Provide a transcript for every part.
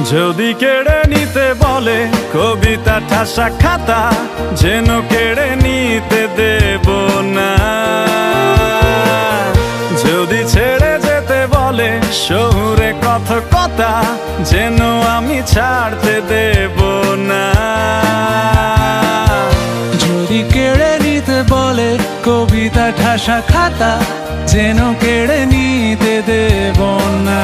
যদি কেড়ে নিতে বলে কবিতা ঠাসা খাতা, যেন কেড়ে নিতে দেব না। যদি ছেড়ে যেতে বলে শহুরে কথকতা, যেন আমি ছাড়তে দেব না। যদি কেড়ে নিতে বলে কবিতা ঠাসা খাতা, যেন কেড়ে নিতে দেব না।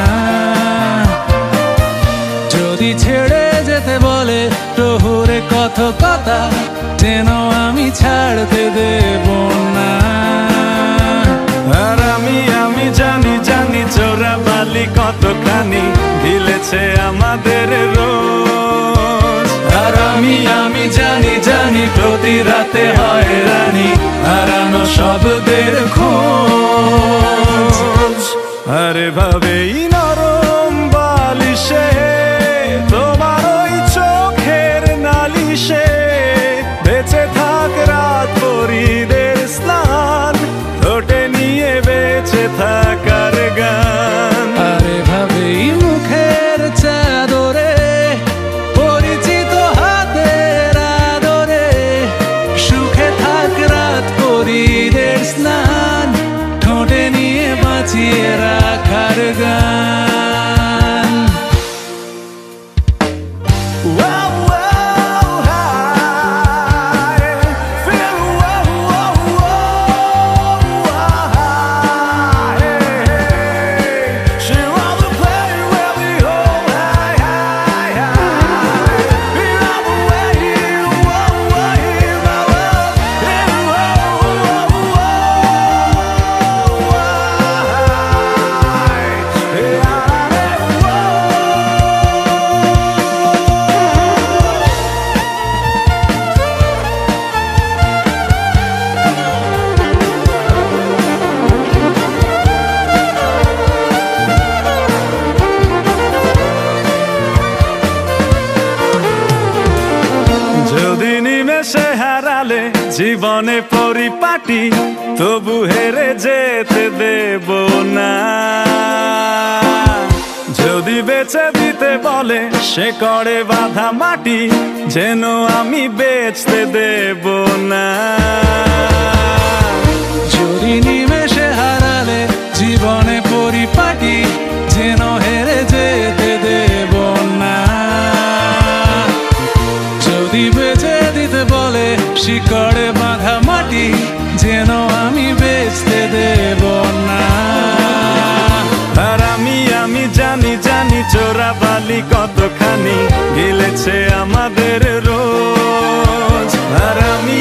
যদি ছেড়ে যেতে বলে শহুরে কথকতা, যেন আমি ছাড়তে দেব না। আর আমি জানি চোরা বালি কতখানি গিলেছে আমাদের রোজ। আর আমি জানি প্রতি রাতে হয়রানি, হারানো শব্দের খোঁজ। আরে ভাবেই নরম বালিশে তোমার ওই চোখের নালিশে, বেঁচে থাক রাত পরীদের স্নান, ঠোঁটে নিয়ে বেঁচে থাকার গান। আরে ভাবেই মুখের চাদরে, পরিচিত হাতের আদরে, সুখে থাক রাত পরীদের স্নান, ঠোঁটে নিয়ে বাঁচিয়ে রাখার গান। সে হারালে জীবনে পরিপাটি, তবু হেরে যেতে দেব না। যদি বেচে দিতে বলে সে করে বাঁধা মাটি, যেন আমি বেচতে দেব না। যদি নিমেষে হারালে জীবনে পরিপাটি, যেন হেরে যেতে দেব না। যদি বেচে দিতে বলে শিকড়ে বাঁধা মাটি, যেন আমি বেচতে দেব না। আর আমি জানি চোরা বালি কতখানি গিলেছে আমাদের রোজ। আর আমি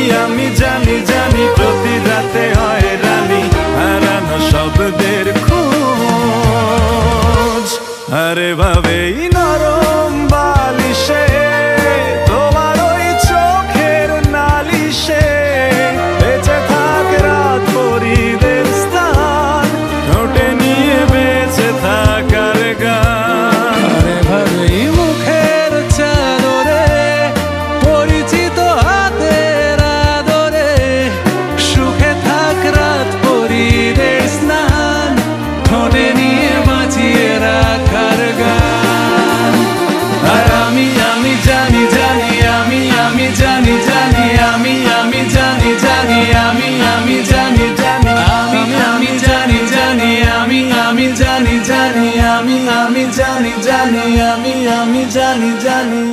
জানি প্রতি রাতে হয়রানি, হারানো শব্দের খোঁজ। আরে ভাবেই নরম বালিশে তোমার ওই চোখের নালিশে, বেঁচে থাক রাত পরীদের স্থান, ঠোঁটে নিয়ে বেঁচে থাকার গান। আরে ভাবেই মুখের চাদরে, পরিচিত হাতের আদরে, সুখে থাক রাত পরীদের স্নান, ঠোঁটে নিয়ে বাঁচিয়ে রাখার গান। আর আমি জানি জানি